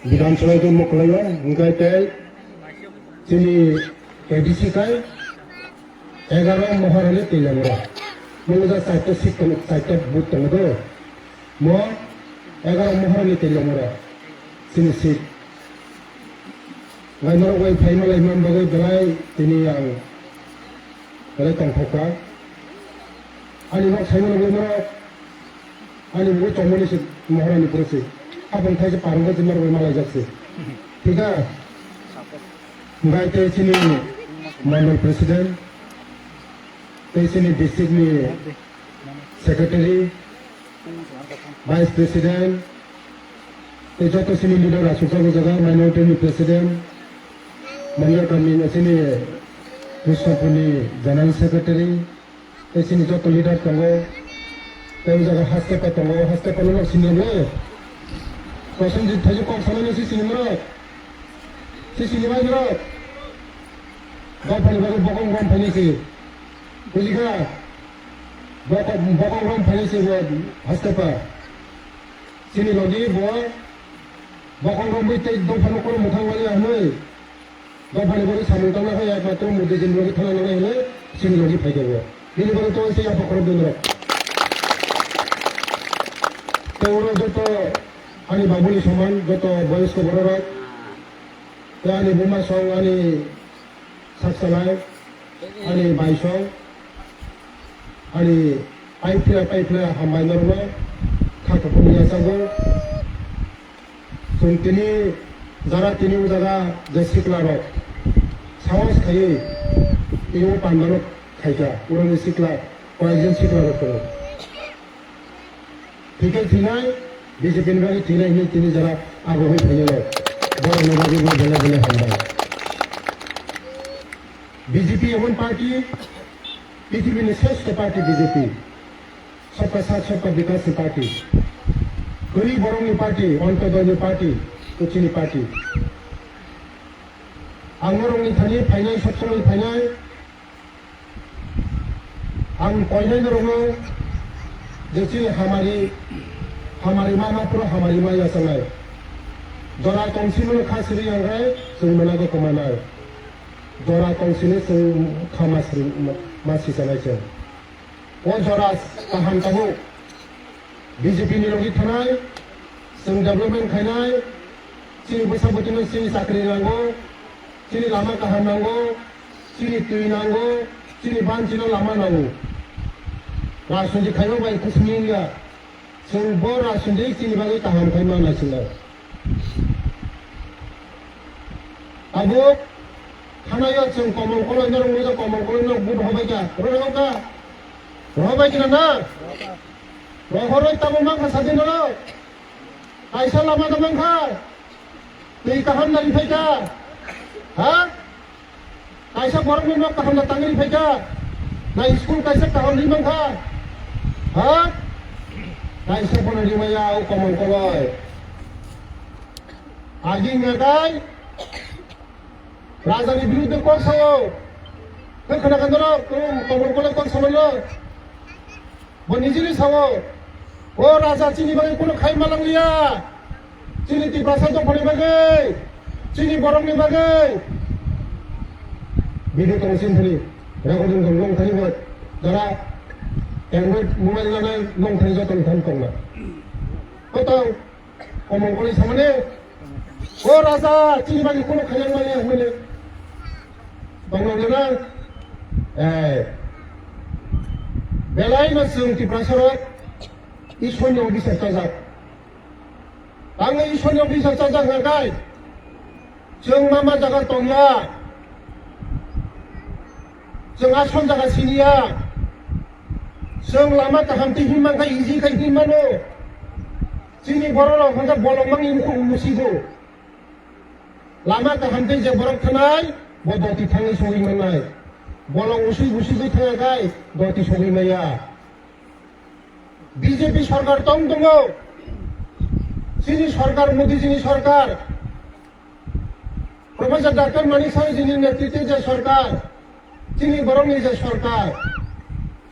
विधानसभा के मुखलाया उनका तय चीनी एडीसी का 11 महाराले तेलंगा मुझे साइट सीट साइट बूथ तंगो मो 11 महाराले तेलंगा चीनी सीट गाइमर वाई फाइनल इमाम बगै बलाय चीनी आं बलाय तंगखोका आनी मो साइमन गाइमर आनी मो चमनी से महारानी पुरसे अब उनका जो पारंगा जिम्मर वो माला जाते ठीक है गाय तेज़ी मंडल प्रेसिडेंट तेज़ी डिस्ट्रिक्ट में सेक्रेटरी वाइस प्रेसिडेंट तेज़ो तो सिनी लीडर आशुका को जगह माइनॉरिटी में प्रेसिडेंट मंडल कमीन सिनी कृष्णपुरी जनरल सेक्रेटरी तेज़ी जो तो लीडर तंगो तेज़ो जगह हस्ते पर तंगो हस्ते पर लोग सिनी में प्रसन्न थाइजो कम सामान्य सिनेमा जरा गाँव बागे बकम गम फाइने से बुझिका बकम गम फाइने से वो हस्तपा सिनी लगी वो बकम गम भी तेज दो फलों को मुठाने वाले हमें गाँव बागे सामंता ना है या तो मुद्दे जिन लोग थाना लगे हैं सिनी लगी फाइके वो ये बारे तो ऐसे आप पकड़ देंगे तो वो जो तो आनी बाबुली समान जो तो बॉयस को बड़ा रहा तो आनी बुमा सॉन्ग आनी सक्सलाय आनी बाई सॉन्ग आनी पाइपला हम माइनर में खाकर पुनिया संगो सुन तिनी जरा तिनी वो जगह जैसे क्लारो सावस खाये ये पांडव खायका उन्होंने सिकला पॉइजन सिकला रखो ठीक है थी ना बीजेपी ने भी तीन ही तीन जरा आगे हुई फैले बड़ा नवाजी में बने बने हमला बीजेपी एवं पार्टी पृथ्वी में श्रेष्ठ पार्टी बीजेपी सबका साथ सबका विकास की पार्टी गरीब बड़ों की पार्टी अंतोदय पार्टी उच्चनी पार्टी आंगरों की थानी फाइनाल सबसे फाइनाल आंग पहले रोगों जैसे हमारी माँ पूरा हमारी माँ या समय जोरा कौनसी में खास रही है सुन मना को कमाना है जोरा कौनसी ने सुन खामास मासी समय से वो जोरा कहां का हो बीजेपी ने लोगी थाना है सुन डेवलपमेंट खाना है सिनी बसा बच्चों ने सिनी साकरी नांगो सिनी लामा कहां नांगो सिनी तुई नांगो सिनी बांध सिनी लामा नांगो राष्ट्रीय खाना भाई कुछ नहीं लिया जों बर राष्ट्रीय सिनी बागे कहां खाना नाचिला अब खाना या जों कमल कलर नरम मुझे कमल कलर नरम बुध होगा क्या रोगा का रोगा क्या ना रोगा तब मां का साथी ना ऐसा लम्बा तो मां का नहीं कहां नहीं फेंका हाँ ऐसा बरं में लोग कहां ना तंगरी फेंका ना स्कूल कैसे कहां नहीं मां का हाँ कैसे बना दी मैं आओ कमल कलर आगे नगाई राजानी विरुद्ध कौन सा हो फिर खना कंदरो तुम कमल कलर कौन सा लो वो निजी सावो वो राजा चीनी बागे कोनो खाई मालंग लिया चीनी तिब्रासा तो फड़े बागे चीनी बरंग ने बागे वीडियो कॉन्फ्रेंसिंग थी रेकॉर्डिंग कर लोग थी बहुत जरा एंड्रॉइड मोबाइल लाने लोग थी जो तुम थम करना तो कमल कलर सामने वो राजा चीनी बागे कोनो खाई मालंग लिया हमने बांग्लादेश बेलाई में जोंनि प्रासाद ईश्वरनि अभिषेक जाजाक आङो ईश्वरनि अभिषेक जाजाखाय जों मा जागा दंया जों आसन जागा सिनिया जों लामा गाहामथि हिमांखा इजिखाय हिमानो जोंनि बर' राव हांखा बलंमां इमखौ मुसिगौ लामा गाहामथि जे बरं थानाय बदति थाङै सङै मोननाय बलं उसुई उसुई थाङाखाय दति सङै माया बीजेपी सरकार दं दङ जोंनि सरकार मोदीजीनि सरकार प्रोफेसर डॉक्टर मानिक साहिबजीनि नेतृत्व जे सरकार जोंनि बरंनि जे सरकार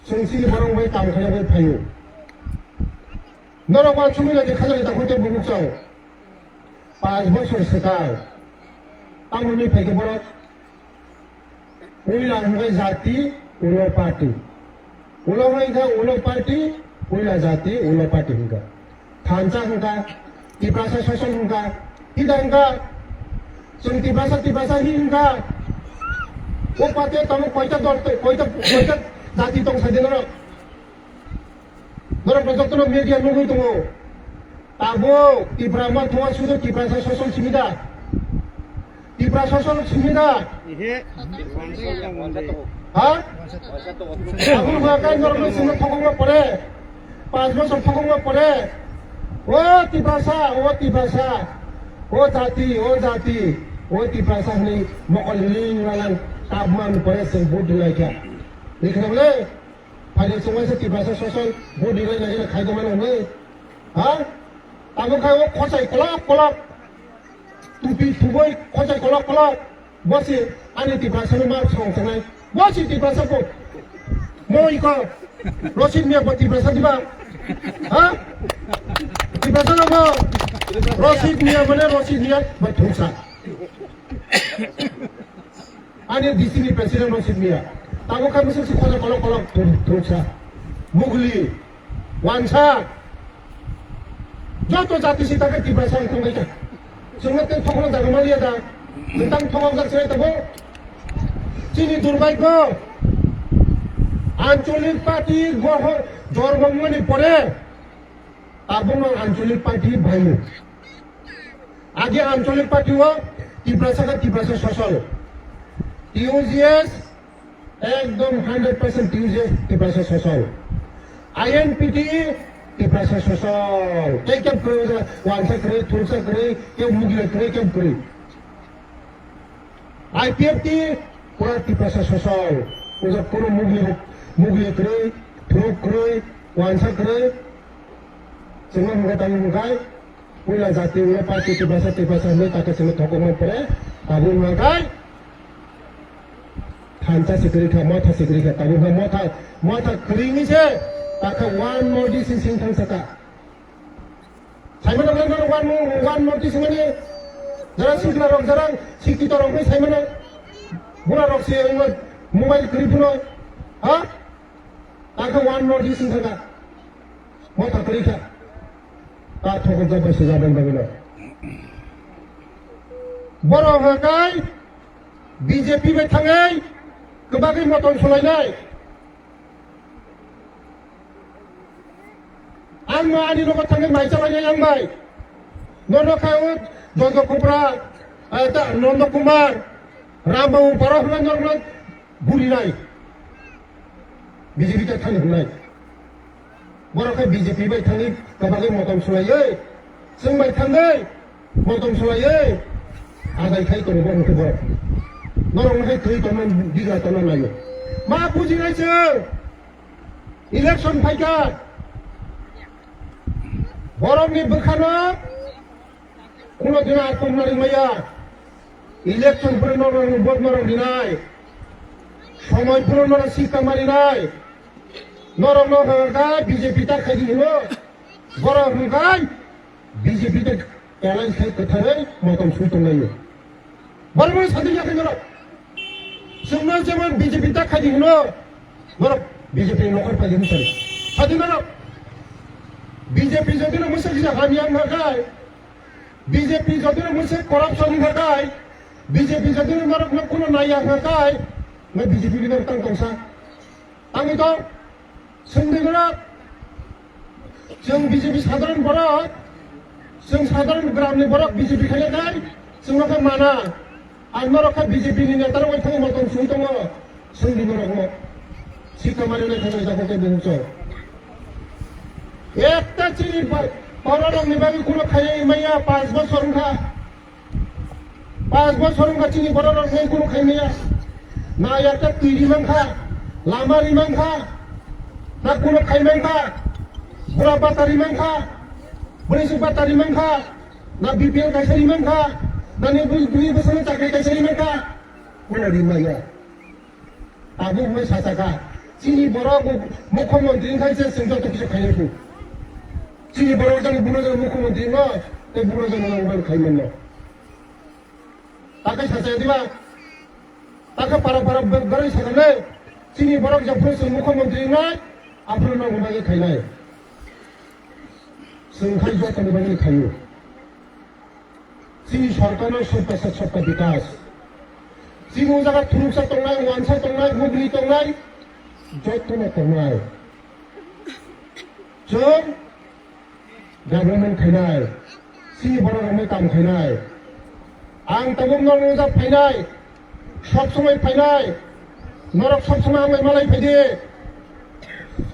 जों जोंनि बरं बाय काम खालामबाय थायो नरवा सुमिला जे खाजानि दाखौते बुमुचाव 5 বছর সেকাল তামুনি ফাইকে বড় উইলা হুঙ্গাই জাতি উলো পার্টি उलो होइगा उलो पार्टी उला जाति उलो पार्टी हुंगा थांचा हुंगा तिब्रासा शासन हुंगा हिदा हुंगा जों तिब्रासा हि हुंगा वो पार्टी तमु कोइता दरते कोइता जाति दं सादेन र नर प्रजक्तन मीडिया नुगै दङ ताबो तिब्रा मा थवा सुदो तिब्रासा शासन सिमिदा तिब्रा शासन सिमिदा हाँ? अब माकाई नरम सिंह थोगोंगा पड़े 5 बছর थोगोंगा पड़े ओ तिब्रासा ओ जाति ओ तिब्रासा हनी मकलिंग वालन ताबमान पड़े सिंह बुट दिलाई क्या देख रहे हो फाइनल समय से तिब्रासा सोशल बुट दिलाई लगे खाई दो मैंने हाँ अब खाई वो खोचाई कोलाप टुपी टुबोई खोचाई कोलाप बसी आने तिब्रासा में मार song What's it, Tibrasa? Mo iko, Rosin niya ba Tibrasa di ba? Ha? Tibrasa na ba? Rosin niya ba Tusa? Ano yung DC ni President Rosin niya? Tago kami sa si kolong Tusa. Mugli, Wansa. Joto jati si taga Tibrasa ang tungay ka. Sungat yung tungkol ang dagamaliya da. Tentang tungkol ang sila ito চিনি দুর্ভাগ্য আঞ্চলিক party জড়বঙ্গনি পরে তারপর আঞ্চলিক party ভাইমু আগে আঞ্চলিক party ও তিব্রাসা সচল টিউজিএস একদম 100% টিউজিএস তিব্রাসা সচল আইএনপিটি তিব্রাসা সচল কেউ করে ওয়ানসা করে থুলসা করে কেউ মুগলে করে কেউ করে আইপিএফটি पूरा तिब्रासा सोशल उसे पूरा मुगली करे थ्रोक करे वांसा करे सिंगल मुगा तामी मुगाय उला जाति उला पार्टी तिब्रासा में ताके सिंगल थोको में पड़े ताबू मुगाय थांचा सिकरी का ताबू में माथा करिंगी से ताके वन नोटिस सिंग थांग सका साइमन लगन वन नोटिस ngani जरा सिकला रंग जरा सिकी तो रंग साइमन बुरा रक्सी मोबाइल करीबनो हाँ ताकि वन नोटिस इंगा मत करीखा ताथों जब से जाबन बगलो बरो हकाय बीजेपी में थांगै गोबागै मतन सलायनाय आं मा आनि लोगो थांगै माइजालायनाय आं बाय नरखाय जग कुब्रा नंद कुमार रामबाबु बरहमान बुलिनाय बीजेपी का थांग हुनाय बरखाय बीजेपी बाय थांगै गोबागै मतन सलायै जों बाय थांगै मतन सलायै आदायखाय दंबो होनखो बर नरंखाय थै तमन दिगा तमन लायो मा बुजिनाय जों इलेक्शन फायका बरमनि बोखानो কোনো দিন আত্মনারী মাইয়া ইলেকশন করে ভোট নরম নাই সময় পুরো শিক্ষা মারি নাই নরম নগায় বিজেপি তা খাই হলো বড় হগায় বিজেপি তে অ্যালায়েন্স খাই কথারে মতন সুতো নাই বড় বড় সাথে যাকে নর সুন্দর যেমন বিজেপি তা খাই হলো বড় বিজেপি নকর পাই দিন সরি সাথে নর বিজেপি যদি না মুসে হামিয়ান নগায় बीजेपी जदि मुझसे करप्शन हकाय बीजेपी जदि मरक न कोनो नाया हकाय मैं बीजेपी की नरतन कंसा आंनि तो संदेगरा जों बीजेपी साधारण बरक जों साधारण ग्रामनि बरक बीजेपी खायनाय जों नखा माना आं नरखा बीजेपी नि नेतार वय थांग मतन सुइ दङ संदि नरक सिखा मारिनाय थांनाय जाखो बुंसो एकटा चिनि Orang nibagi kulo kaya imaya 5 বছর ka chini orang ngai kulo kaya imaya na yakta tiri mangka lamari mangka na kulo kaya mangka bura batari mangka buri batari mangka na BPL kaisari mangka na ni buri besar cakri kaisari mangka kulo rimaya abu mai sasaka chini borok mukhamantri kaisa sengjo to kisu kaya ku চিনি বড় জানি বুনো জানি মুখ্যমন্ত্রী না ते बुरो जों नांगौ खायमोन न ताके सासे दिबा ताके पारा गरै सागले सिनि बरक जफ्रो जों मुख्यमंत्री ना आफरो नांगौ बागे खायनाय संखाय जतन बागे खायो सिनि सरकारनो सबका साथ सबका विकास सिनि जगह थुरुकसा तंनाय वानसा तंनाय हुगली तंनाय जतन तंनाय जों गभर्नमेंट खायनाय सिनि बरक काम खायनाय आं तबुम नरजा फायनाय सब समय फायनाय नरक सब समय आंलाय मालाय फायदे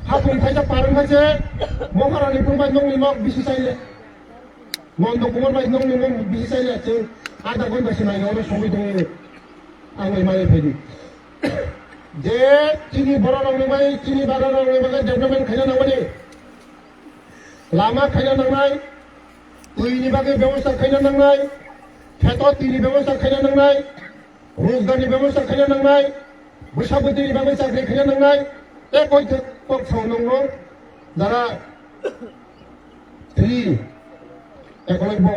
हाफुं फायजा पारं फायजे महारानी फंबाय नंनि मग बिसि चाइले नन्द कुमार बाय नंनि मग बिसि चाइले जों आधा घन्टासो नायनायावनो समै दङ आंलाय मालाय फायदे जे चिनि बर रंबाय चिनि बागान रंबाय डेभलपमेन्ट खायना नांगौनि लामा खायना नांनाय दैनि बागै बेबस्था खायना नांनाय खेतनि बेबस्था खायना नांनाय रोजगारनि बेबस्था खायना नांनाय बैसागुनि बागै साख्रि खायना नांनाय ए कयथो पक्षाव नांगौ जारा 3 Eklavya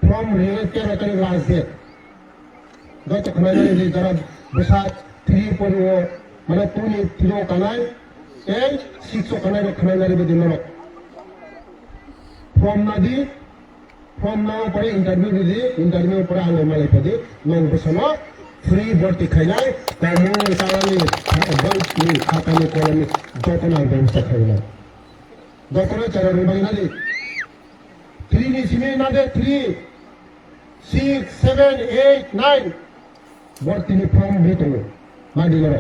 from real territory last date गत खानाय जारा बैसाग 3 परिव माने 2 नि 3 खानाय ए 6 खानाय खानाय बायदि नरक फ्रम नादी फ्रम नाव पर इंटरव्यू पर आंलाय मालाय फायदे नंग बसनो फ्री भर्ती खायनाय कमल सालानि बंकनि खातानि कलमनि जतन आं बेबस्था खायनाय जतन चारा रुबाय नादि 3 नि सिमे नादे 3 6 7 8 9 भर्तीनि फर्म भेटो मादिगरा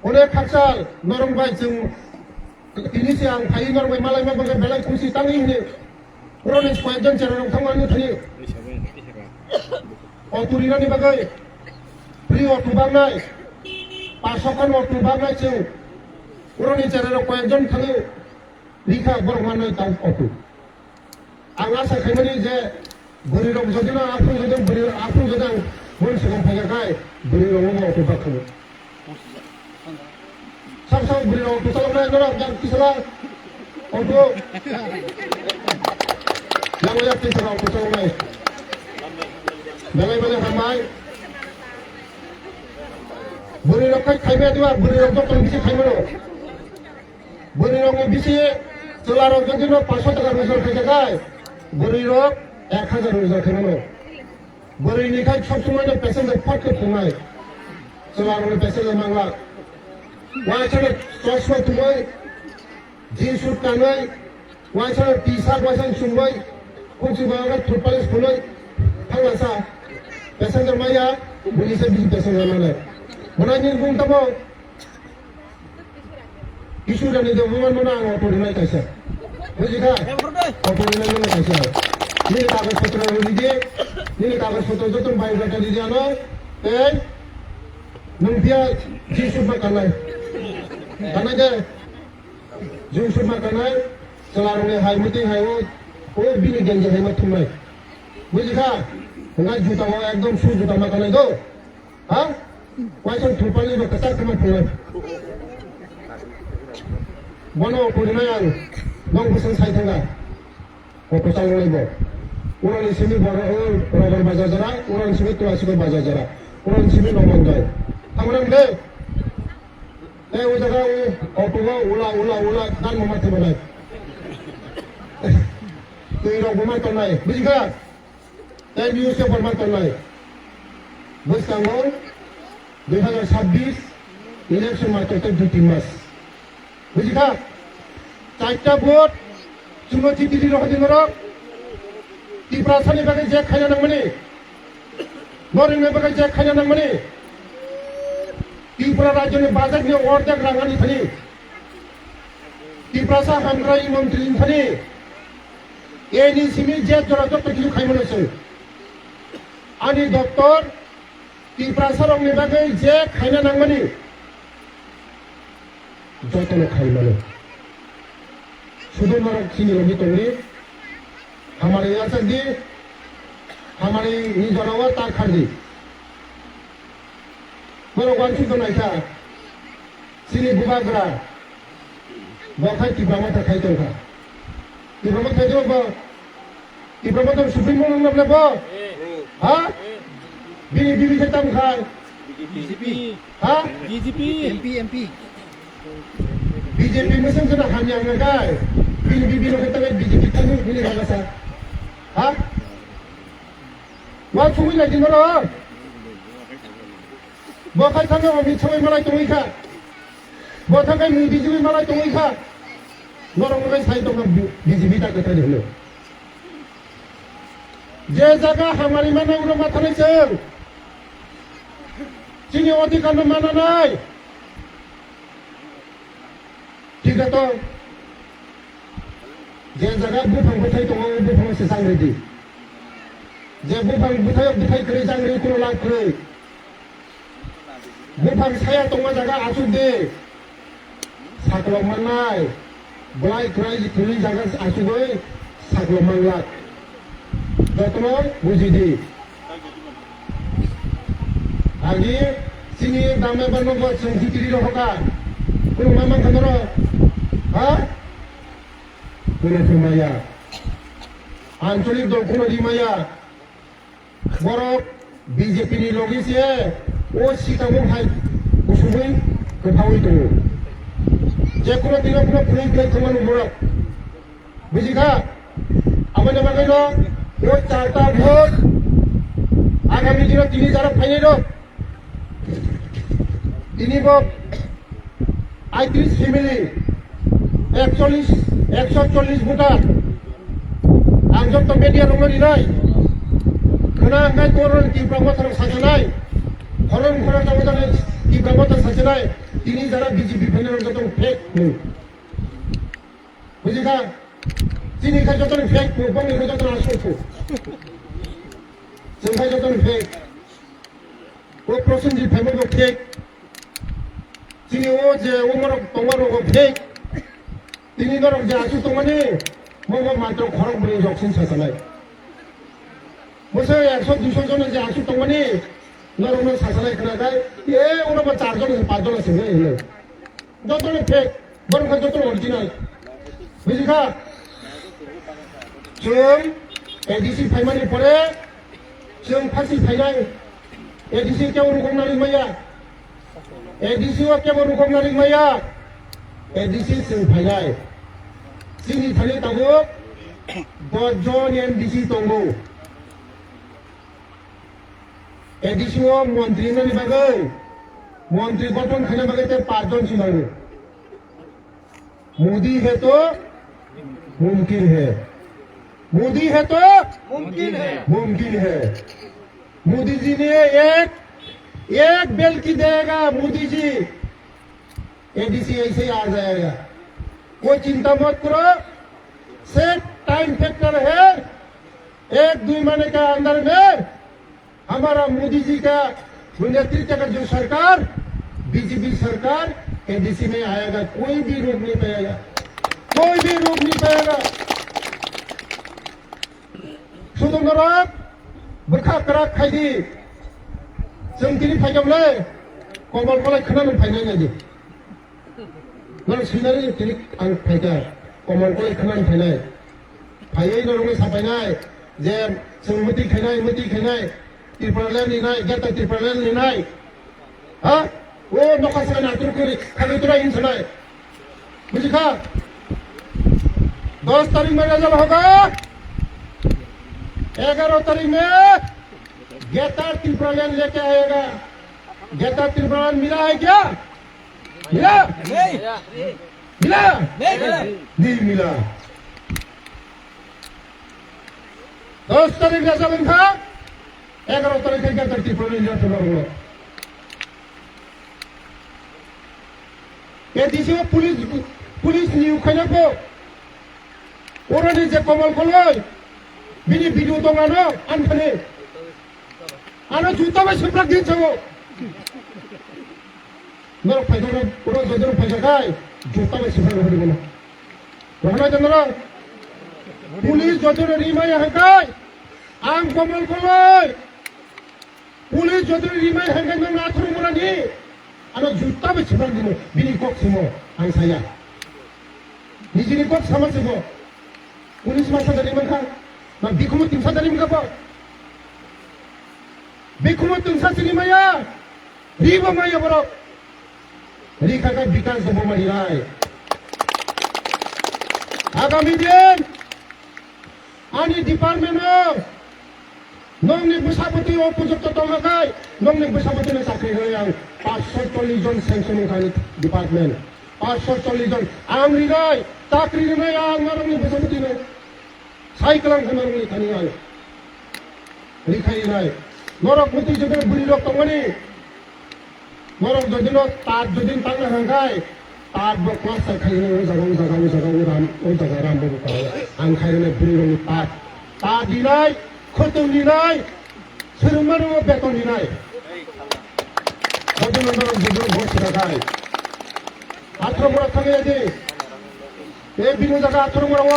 अनेक खाकसाल नरंबाय जों तिनिसे आं फाइ नरबाय मालाय मा बगे बेलाय खुसि तांनि हिने रनेश कयजन चारा थांनानै थायो अटुरिनानि बागै फ्री अटु बांनाय 500 खान अटु बांनाय जों उरनि चारा कयजन थाङो लिखा बरमानै दाउ अटु आं आसा खायमानि जे बोरै रं जदिना आफु जदों मोन सिगां फायगाखाय बोरै रं अटु बाखौ साब बोरै अटु सालामनाय नरा गां किसला अटु Yang lihat kisah aku sampai, bagaimana ramai, beri rakyat kaya tu lah, beri rakyat orang bisi kaya mana, beri orang bisi, selarang jadi no 500 taka result kaya kaya, beri rakyat 1000 result kaya mana, beri ni kaya सब समय ना पैसे में फट के फुमाए, selarang पैसे में मांगला, वहाँ चले चश्मा तुम्हारे, जींस सूट पहनाए, वहाँ चले टी-शर्ट वहाँ सुनवाई कुछ बाहर थोपालिस खुलाई थांगासा पैसेंजर माया बुली से भी पैसेंजर माने मना नि बुं तबो इशू जाने दो बुमान मना ऑटो रिनाय कैसे बुझिका ऑटो रिनाय मना कैसे नि कागज पत्र लीजिए नि कागज पत्र जो तुम बायोडाटा दीजिए ना ए नंबिया जी सुबह करना के जी सुबह करना चलाने हाई मीटिंग है वो बिनी गंजे है मत तुम्हें बुझिका हंगा जूता वो एकदम शू जूता मत करने दो हाँ वैसे थोपाली में कसा कमा तुम्हें बनो पूरी में यार नंग बसन साइड हंगा वो कसा लोग ले उन्होंने सिमी बड़ा रबर बाजार जरा उन्होंने सिमी तो ऐसे कोई बाजार जरा उन्होंने सिमी नॉर्मल जाए हमारे में वो जगह वो ऑटो का उला दान ममाते बनाए तो ये लोग बुमान करना है बुझिका ये न्यूज़ से बुमान करना है बस कांगोर 2026 इलेक्शन मार्केट तक 2-3 मास बुझिका चाइटा वोट चुनौती दिल्ली रहा दिन रो तीव्रता ने बगैर जैक खाया नंग मनी नौरिंग ने बगैर जैक खाया नंग मनी तीव्र राज्य ने बाजार में और तक रंगानी थनी तीव्रता हमराई मंत्री थनी ये निसिमी जेट जरा तो किसी खाई मनो से आनी डॉक्टर तीव्रता रंग ने बगैर जैक खाया नंग मनी जोतो ने खाई मनो सुधो मरक चीनी लगी तोड़ी हमारे यहाँ तक दी हमारे ये जनावर तार खड़ दी मरो वांची तो नहीं था सिनी बुबागरा बहुत की बात है खाई तो था कि बात है जो di promotor supreme mo nang lepo ha bini sa tam khai BJP ha BJP MP BJP masang sana hanya ngagai bini lo kata BJP tanu bini rasa ha wa chui lagi noro bo khai thang ma mi chui malai tui kha bo thang kai mi BJP malai tui kha norong ngai sai tong BJP ta kata dulu जे जगह हमारी माने उन्हें माथा नहीं चल चीनी अधिकार में माना नहीं ठीक है तो जे जगह बुफांग बुथाई तो वो बुफांग से सांग रही जे बुफांग बुथाई करे सांग रही कुल लाख करे बुफांग साया तो वहाँ जगह आसुक दे साकलो मनाई बलाई कराई जितनी जगह आसुक गए साकलो मंगलात Betul, bujidi. Lagi sini damai bano buat sengsi kiri rohkan. Kau memang kantor, ha? Kau maya. Ancolik dol kau di maya. Borok BJP ni logis ye. Oh si kamu hai usumin ketahui tu. Jekura tidak pernah punya teman borok. Bujika, apa nama kau? वो चारटा vote आगामी दिन 3000 final आईत्रिश family 140 voter आं जब तो media रोंग दिनाय खोना अंगाय तोरन टिप्रा मथर साजनाय खरन खरन जावजानाय टिप्रा मथर साजनाय 3000 बीजेपी फाइनल जब fake बुझिका Sini kan jodoh fake, bukan ini jodoh asal tu. Sini jodoh fake. वो प्रोसेस जी फेमस को फेक sini वो जे उमर को फेक तिनी गर जे आसु तो माने मग मात्र खरक बरे जक्सिन सासनाय मोसे 100 200 जन जे आसु तो माने नरम सासनाय खोनागाय ए उनाव 4 जन 5 जन सिंगे हेले jodoh फेक बरं का jodoh ओरिजिनल बुझिखा जों एडीसी फाइमानि परे जों फारसि फाइनाय एडीसी केव रुखमनारि माया एडीसी वा केव रुखमनारि माया एडीसी जों फाइनाय जोंनि थाने दाबो 10 जन एमडीसी दंगौ एडीसी वा मन्त्रि नानि बागै मन्त्रि गठन खाने बागै ते 5 जन सिनांगौ मोदी है तो मुमकिन है मोदी है तो मुमकिन है मोदी जी ने एक बिल की देगा मोदी जी एडीसी ऐसे ही आ जाएगा कोई चिंता मत करो सेट टाइम फैक्टर है 1-2 महीने के अंदर में हमारा मोदी जी का नेतृत्व का जो सरकार बीजेपी सरकार एडीसी में आएगा कोई भी रोक नहीं पाएगा सुदंगरा बरखा करा खायदी जों दिनै फायगौलै कमल कलाय खोनानो फायनाय नायदि नों सैनारि दिनै आं फायगा कमल कलाय खोनानो फायनाय फायै नरङै साफायनाय जे जों मोति खायनाय त्रिपुरालाय लिनाय गेता त्रिपुरालाय लिनाय हा ओ नखासे नाथुर करि खागैतरा इनसनाय बुझिखा 10 तारीख में रिजल्ट होगा 11 तारीख में गेता त्रिपुरालाय लेके आएगा गेता त्रिपुरालाय मिला है क्या नहीं मिला 10 तारीख रिजल्ट था 11 तारीख के गेता त्रिपुरालाय लेके आएगा एडीसी पुलिस निउ खायनायखौ अरानि जे कमल कलाय बिनि भिडिअ दं आनो आनफानि आनो जुताबा सोमब्राक दिनसावो नर फायदों उरा जदर फायजाखाय जुताबा सोमब्राक होदोंमोन रहना जनरा पुलिस जदर रिमाय हांखाय आं कमल कलाय पुलिस जदर रिमाय हांखाय नों नाथुर मोनानि आरो जुताबा सोमब्राक दिनो बिनि कक सिमो आं साया निजिनि कक सामासिबो पुलिस मास्टार जादोंमोन खा 나 비코모 띵사다림가 봐. 비코모 띵사스리마야. 리버마야 버럭. 리카가 비칸스 보마리라이. 아가미 दिन आनी डिपार्टमेंट नंनि बैसापति उपयुक्त दंखाय नंनि बैसापतिनो साख्रि होयो आं 540 जन सेंक्शन होखायो डिपार्टमेंट 540 जन आं रिनाय साख्रि होनाय आं नंनि बैसापतिनो साइकेल होनांगौ थानि आं रिखायनाय नरक मति जदि बुरि रक दंगनि नरक जदिनो तार जदिन तांनो हांखाय तार ब क्लास साइखायनो जागाव राम बबो खायो आं खायनो बुरि रंनि तार दिनाय खतम दिनाय सोरमानो बेतन दिनाय जदिनो नरक जदिनो भोट थाखाय 18 मरा थाङो दि बे बिनो जागा 18 मराव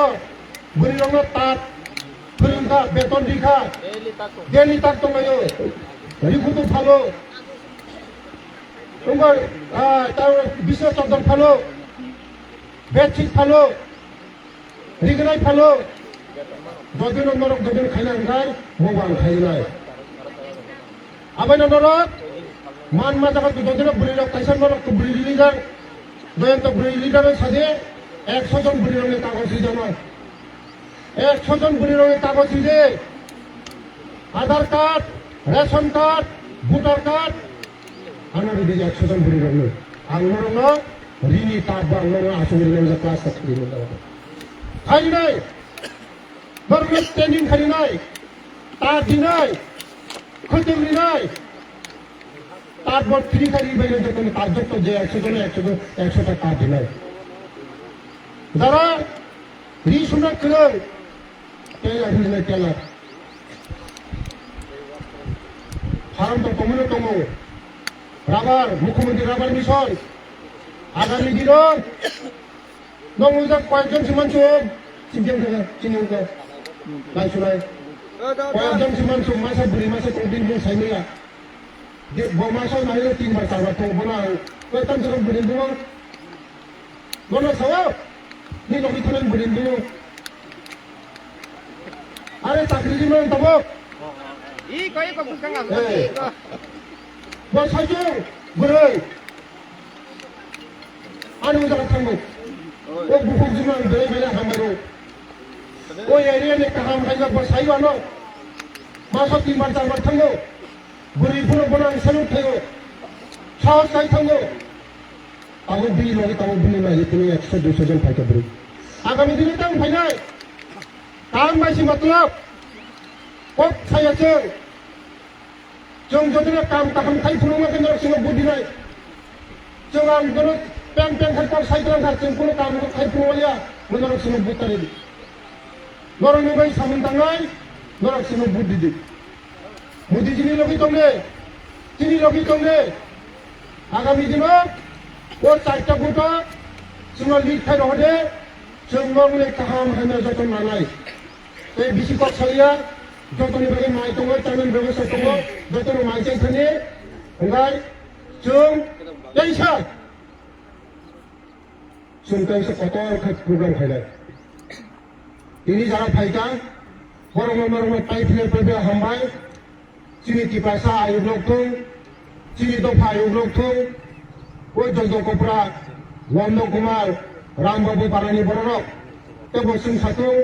बुरि रंनो तार फोरोंखा बेतन दिखा डेली ताक दंलायो रिखुतो फालो তোমার তার বিশেষ চন্দন ফালো বেডশিট ফালো রিগনাই ফালো যদিন নরক যদিন খাইনা খাই মোবাইল খাইনাই আবাই নরক মান মা জায়গা যদিন বুড়ি রক খাইছেন নরক তো বুড়ি লিডার দয়ন তো বুড়ি লিডারের সাথে 100 জন বুড়ি রঙের কাগজ জানা 100 জন বুড়ি রঙের কাগজ দিয়ে Aadhaar card ration card voter card आंनाव बिदि 100 जन बुरि रंनो आंनावनो रिनि ताब आंनाव आसुरि रंजा क्लास साख्रि मोनदा खायनाय बरनो ट्रेनिं खायनाय तार दिनाय खतम दिनाय तार बट फ्री खारि বাইরে যখন তার যত যে 100 জন 100 টাকা দিনাय যারা রি শুনা করেন তেলা দিনাय তেলা ফার্ম তো কমনে কমো রাবার মুখ্যমন্ত্রী রাবার মিশন আগামী দিনে নংজা কয়েকজন সিমানসুম চিনিউকা লাইসুলাই কয়েকজন সিমানসুম মাসা বুড়ি মাসা কদিন বো সাইমিয়া দে বমাসা নাইলে 3 বার 4 বার তো বনা কয়েকজন সিমান বুড়ি দো ননো সাওয়া নি লগি থানেন বুড়ি দো আরে চাকরি দিবেন তব ই কই কব কাঙ্গা বসাইছো বুড়ই আনি উজারা থামো ও বুকুক জিমান বেলে বেলে হামারো ও এরিয়ানে কাহাম খাইনা বসাইবানো মাসা 3 বার 4 বার থামো বুড়ি ফুলো বনাং সালুট থাইও সাহস খাই থামো আবু বি লগে তাবু বুনি নাই তুমি 100 200 জন ফাইকা বুড়ি আগামী দিনে তাম ফাইনাই কাম মাইসি মতলব কক ছাইয়াছে जों जदिनो काम ताखाम खाइ फुनुमा केन्द्र सिङाव बुदिनाय जों आं गोनो पेन खाइफोर साइकेल खारजों कुनु काम खाइ फुनुवालिया नरक सिङाव बुतारि नरकनि बै सामोन थांनाय नरक सिङाव बुदिदि मोदीजिनि लगि दंने तिनि लगि दंने आगामी दिनाव ओ 4टा गथ' जोंनाव लिड खाइ रहदे जों नरकनि काहाम हायना जतन लानाय बे बिसिकट सालिया जतनि बागै माइ दङ चाइनानि बेबस्था दङ जतन माइ जायखानि ओमफ्राय जों दैसा जों दैसा कतल खाय प्रग्राम खायनाय दिनै जारा फायगा बरं पाइपलाइन पे हामबाय चिनि टिपासा आयुब्लक थों चिनि दफा आयुब्लक थों ओइ जयजकफ्रा नन्द कुमार रामबाबु बारानि बररक तेबो जों साथों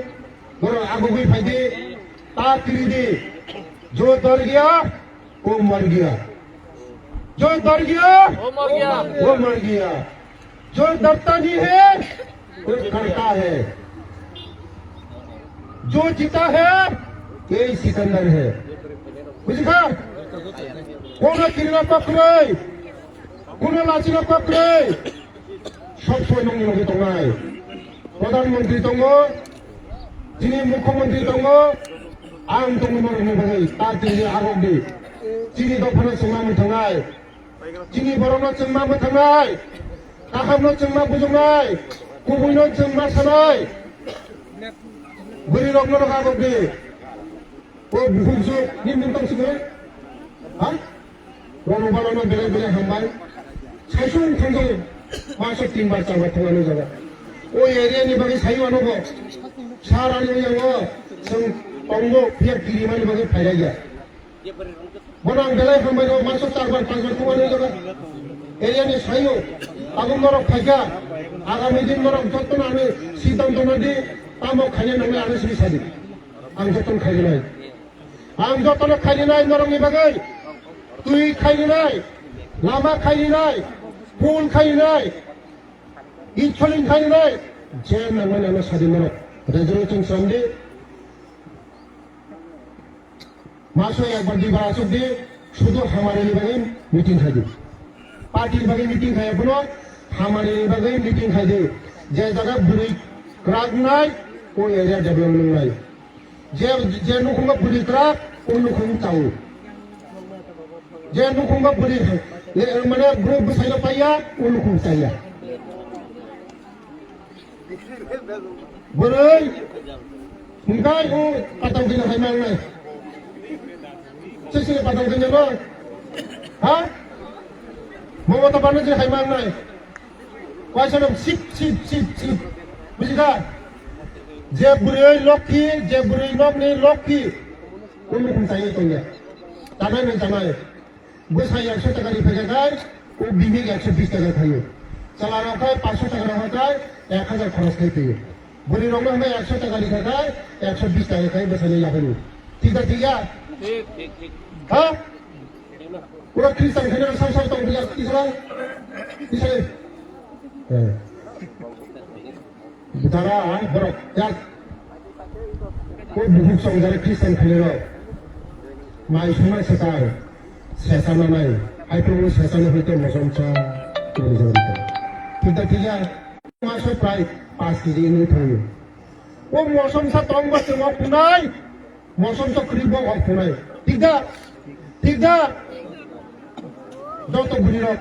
बर आगुबै फायदे ताकरीदी जो डर गया वो मर गया जो डर गया वो मर गया जो डरता नहीं है वो करता है जो जीता है यही सिकंदर है बुझा कोनो किरना पकड़े कोनो लाचिना पकड़े सब समय नंगि नंगि दंनाय प्रधानमंत्री दङ दिनै मुख्यमंत्री दङ आं दङमोन होनबाय तार दिनै आगमदि दिनै दफाना सोंनानै थांनाय दिनै बर'नो जोंनाबो थांनाय काहामनो जोंना बुजोंनाय गुबुननो जोंना सानाय बोरै रंनो आगमदि ओ बुहुमजो नि मुंदांसिगो हा रंबालानो बेले बेले हामबाय सायसुं थांगौ मासो 3 बार 4 बार थांनानै जाबाय ओ एरियानि बागै सायो आनोबो सारानि यावो जों tonggo pihak kiri mana bagi faida ya. Bonang belai kembali masuk 4 bar 5 bar kumane jaga. Area ni sayo, aku norok faida. Agami din norok joton ane sidang tonadi tamo khanya nami ane sini sadi. Ang joton khaya nai. Ang joton khaya nai norok ni bagai. Tui khaya nai. Lama khaya nai. Phul khaya nai. Icholin khaya nai. Jen nangane ane sadi norok. Resolution Sunday. मासो एक बार दिवार आसुक दे शुद्ध हमारे लिए बगैर meeting खाई दे party बगैर meeting खाया पुनो हमारे लिए बगैर मीटिंग खाई दे जय जगह बुरी क्राक नाई वो एरिया डेवलप नाई जय जय नुकुंगा बुरी क्राक उन नुकुंग चाऊ जय नुकुंगा बुरी ले मने बुरी बुसाइलो पाया उन नुकुंग चाया बुरी उनका वो पताव की नहीं मांगना Sisi patang kenya lo, ha? Mau apa mana je kaimang nai? Kau cakap sip, mesti tak? Je beri lok ni, unu pun saya tu ni. Tanah ni tanah. Bus saya 100 taka dipakai kai, u bini 120 taka kai. Salah kai 500 taka rahat kai, 1000 khalas kai tu. Beri rumah mai 100 taka dipakai, 120 taka kai besarnya yang ni. Tidak. ठीक हाँ पूरा Christian खाने में सब तो उनका तीसरा बेचारा बड़ा यार कोई बुजुर्ग समझा क्रिस्चियन खाने में माई समय सतार सहसा ना नहीं आई तो वो सहसा नहीं होते मौसम चा तो ठीक है मासो प्राय 5 केजी नहीं थोड़ी वो मौसम सा तंग बस वो पुनाई मौसम तो करीब वो पुनाई ठीक dah Dr. Buniro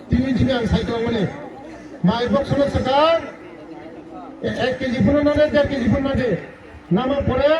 tingin ang cycle mana mai box sama sekarang 1 kg pun ada 2 kg pun ada nama pore